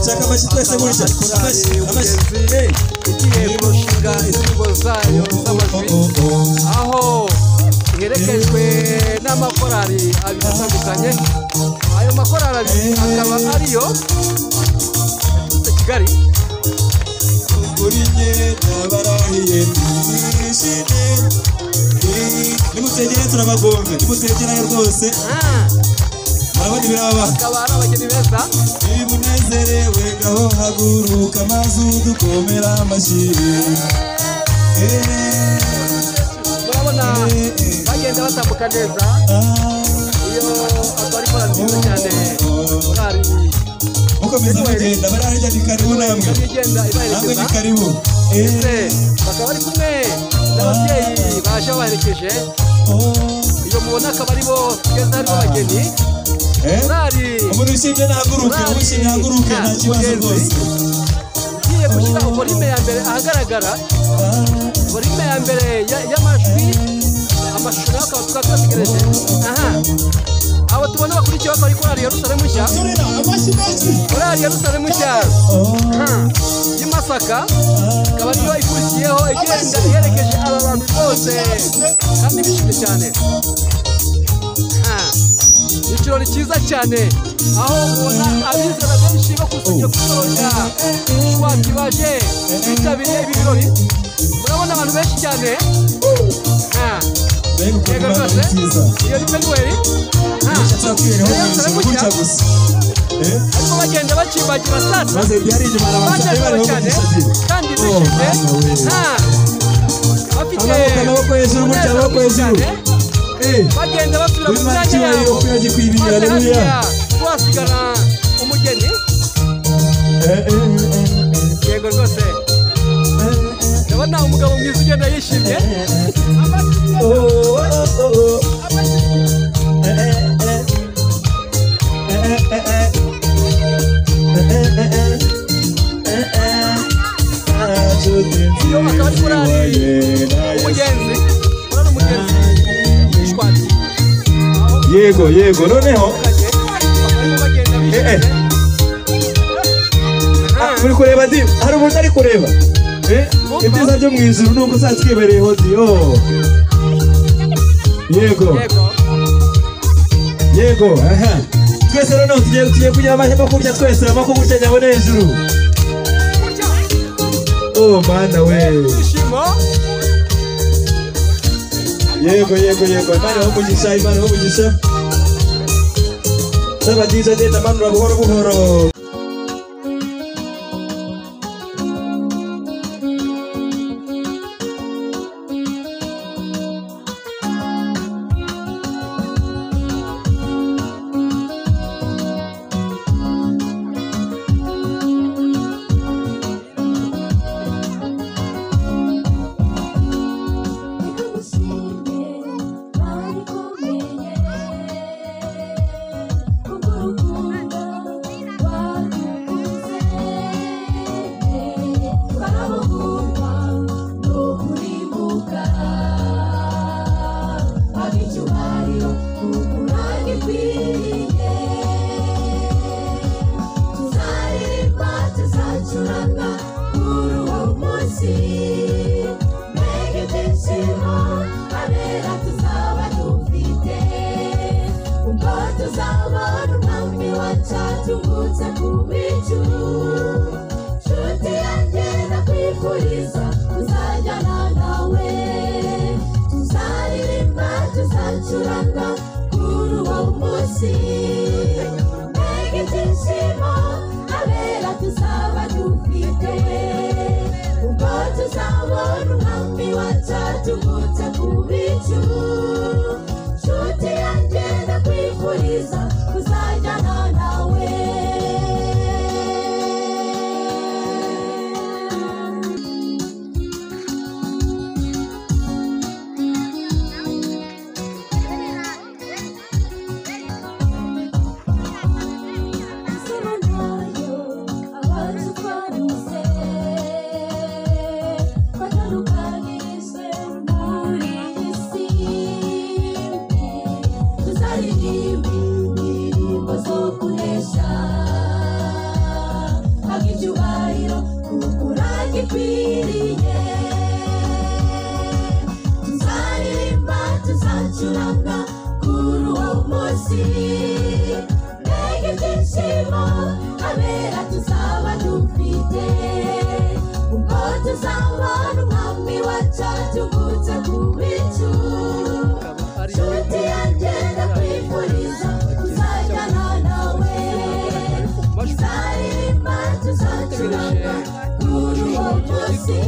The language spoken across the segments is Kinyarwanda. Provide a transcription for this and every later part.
shaka amashi twese gutya amashi igiye kurushinga indirimbo zayo z'amajwi aho iherekejwe n'amakorali abiri atandukanye. Ayo makorali abiri akaba ariyo Kigali kuri nge nabarahiye mwishine nimutegere turabagombe nimutegerayo rwose murabona ibiraba akaba ari abageni beza nimunezerewe ngaho haguruka maze udukomera amashyi murabona bagenda batambuka neza iyo atari korali nziza cyane korali mukomeza mugenda barahajya ni karibu namwe namwe ni karibu bakaba bari kumwe n'ababyeyi baje baherekeje iyo mubona akaba ari bo kugeza aribo bageni umuntu ushimye nahaguruke ushimye nahaguruke nta kibazo rwose ugiye gushyira volume ya mbere ahagaragara volume ya mbere y'amajwi amashusho nayo akaba twategereje abo tubona bakurikiye bakora korali Yerusalemu nshya korali Yerusalemu nshya y'i Masaka ikaba ariyo ikurikiyeho igenda iherekeje aba bantu bose kandi bishimye cyane. Ikirori cyiza cyane aho ubona abizera benshi bo kusugira kusohoka ishwati baje bitabiriye ibi birori. Murabona abantu benshi cyane yego rwose iyo ni Penueli ariko bagenda bakimbagira sasa banezerewe cyane kandi bishimye bafite umunezero cyane bagenda basubira mu myanya yabo twasigara umugeni yego rwose ndabona umugabo mwiza ugenda yishimye iyo bakaba ari korali umugenzi korali umugenzi ishwati yego noneho muri kureba ndi hari umuntu ari kureba ibyiza byo mu ijuru nuko uzatwibereye hodi yego twese noneho tugiye kugira amahema kurya twese amakugutya nyabone hejuru mana we yego Imana umugisha saba DJ agenda amanura buhoro tuzatugutse ku bicu nshuti yanjye ndakwifuriza kuzajyana nawe tuzaririmba tuzacuranga kuri uwo munsi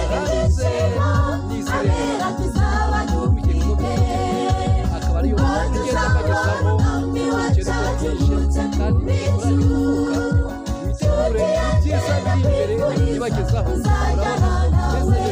ibyishimo abera tuzaba dufite ubwo tuzabona umwami wacu atugutse ku bicu nshuti yanjye ndakwifuriza kuzajyana nawe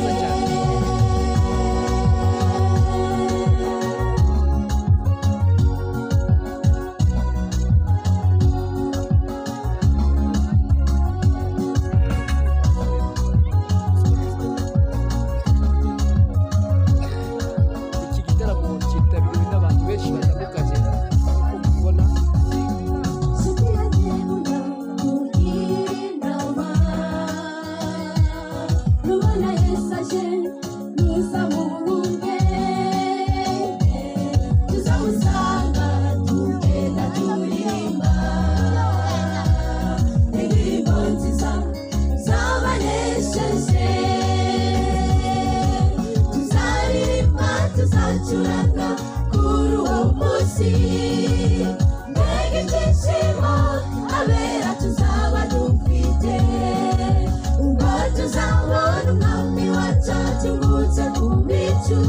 tuzacuranga kuri uwo munsi mbega ibyishimo abera tuzaba dufite ubwo tuzabona umwami wacu atugutse ku bicu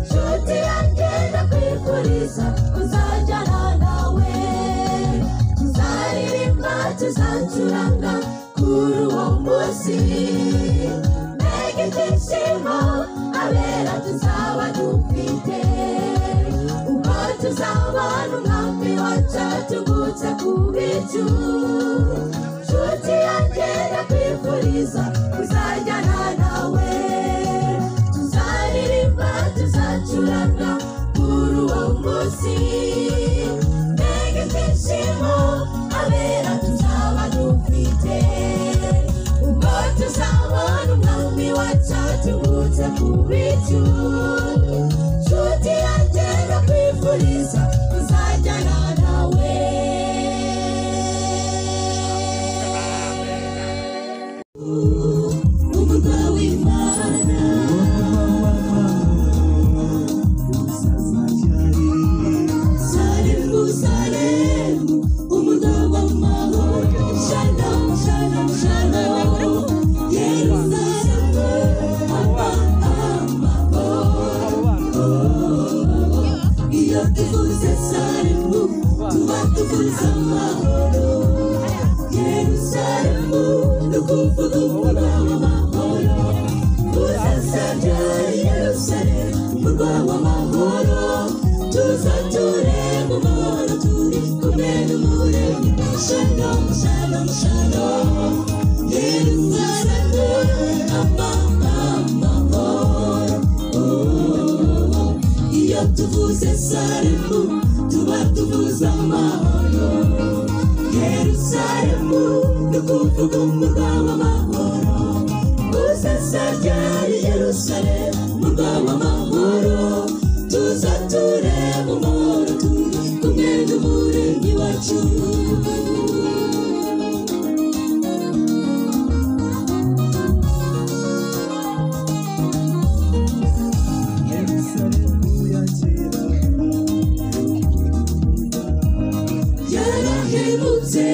nshuti yanjye ndakwifuriza kuzajyana nawe tuzaririmba tuzacuranga kuri uwo munsi mbega ibyishimo abera tuzaba dufite ubwo tuzabona umwami wacu atugutse ku bicu nshuti yanjye ndakwifuriza kuzajyana nawe tuzaririmba tuzacuranga kuri uwo munsi mbega ibyishimo abera tuzaba dufite ubwo tuzabona umwami wacu atugutse ku bicu nshuti yanjye ndakwifuriza kuzajyana nawe umurwa w'Imana Salemu Salemu umurwa w'amahoro Shalom Shalom Shalom Yerusalemu iyo tuvuze Salemu tuba tuvuze amahoro Yerusalemu nukuvuga umurwa w'amahoro uzasabya Yerusalemu umurwa w'amahoro tuzature mu mahoro turi kumwe n'umuremyi Shalom Shalom Shalom Yerusalemu amahoro iyo tuvuze Salemu tuba tuvuze amahoro Yerusalemu nukuvuga umurwa w'amahoro uzasabya Yerusalemu umurwa w'amahoro tuzature mu mahoro turi kumwe n'umuremyi wacu yarahemutse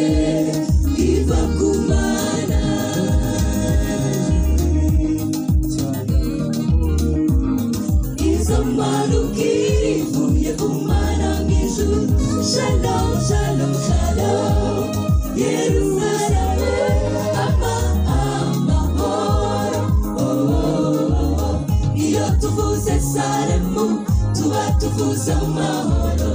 iva ku Mana izo mpanuka ivuye ku Mana mu ijuru Shalom Shalom Shalom Yerusalemu amahoro iyo tuvuze Salemu tuba tuvuze amahoro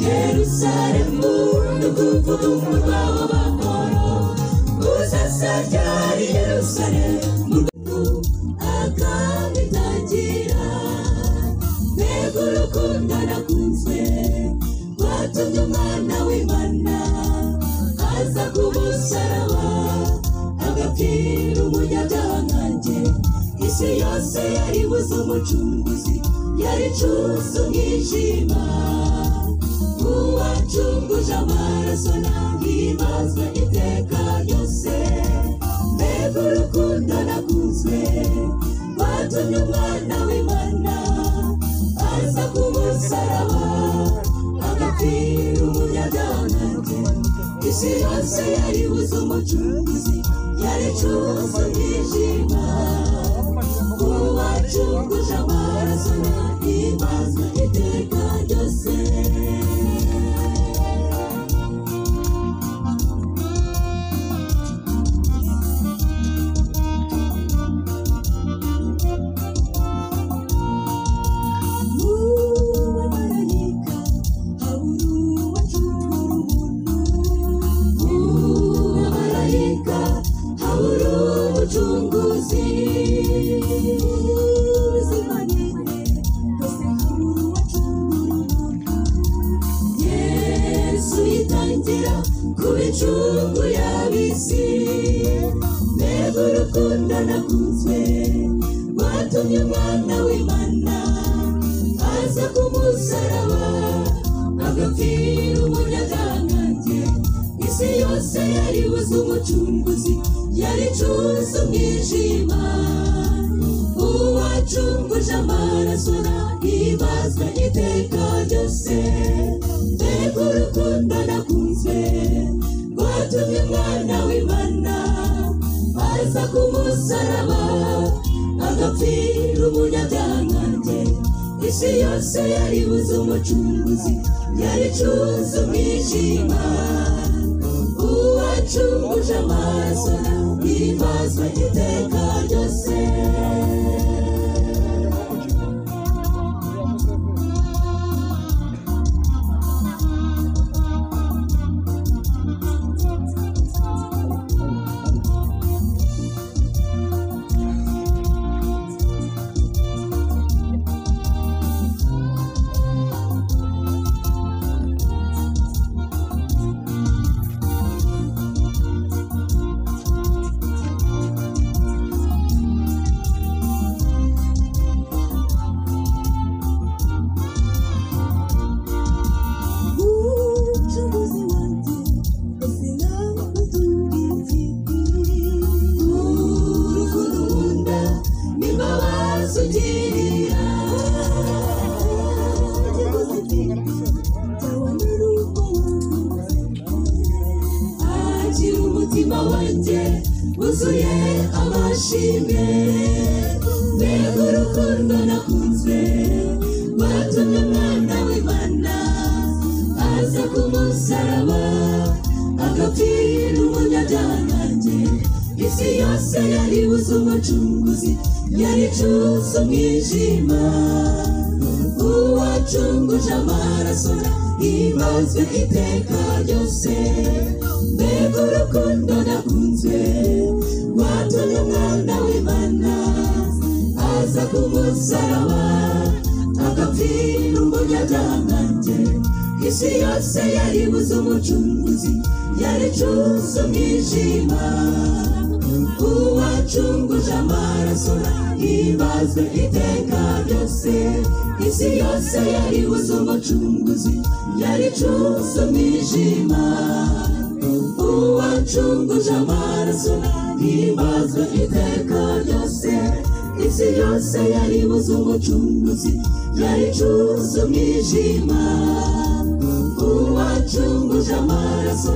Yerusalemu nukuvuga umurwa w'amahoro uzasabya Yerusalemu akabitangira mbega urukundo nakunzwe rwatumye umwana w'Imana aza ku musaraba agapfira umunyabyaha nkanjye isi yose yaribuze umucunguzi yaricuze umwijima uwacunguje amaraso nahimazwe iteka ryose mbega urukundo nakunzwe rwatumye umwana w'Imana aza ku musaraba agapfira umunyabyaha isi yose yaribuze umucunguzi yaricuza umwijima uwacunguje amaraso n'imbaza iteka ryose kubicungu yabisi mbega urukundo nakunzwe rwatumye umwana w'Imana aza ku musaraba agapfira umunyabyaha isi yose yaribuze umucunguzi yaricuza umwijima uwacunguje amaraso n'ibazwa iteka ryose mbega urukundo nakunzwe rwatumye umwana w'Imana aza ku musaraba agapfira umunyabyaha isi yose yaribuze umucunguzi yaricuza umwijima uwacunguje amaraso n'ibazwa iteka ryose wuzuye amashimwe mbega urukundo nakunzwe rwatumye umwana w'Imana aza ku musaraba agapfira umunyabyaha isi yose yaribuze umucunguzi yaricuza umwijima uwacunguje amaraso n'ibazwa iteka ryose mbega urukundo nakunzwe rwatumye umwana w'Imana aza ku musaraba agapfira umunyabyaha isi yose yaribuze umucunguzi yaricuza umwijima uwacunguje amaraso n'ibazwa iteka ryose isi yose yaribuze umucunguzi yaricuza umwijima uwacunguje amaraso n'ibazwa iteka ryose isi yose yaribuze umucunguzi yaricuza umwijima uwacunguje amaraso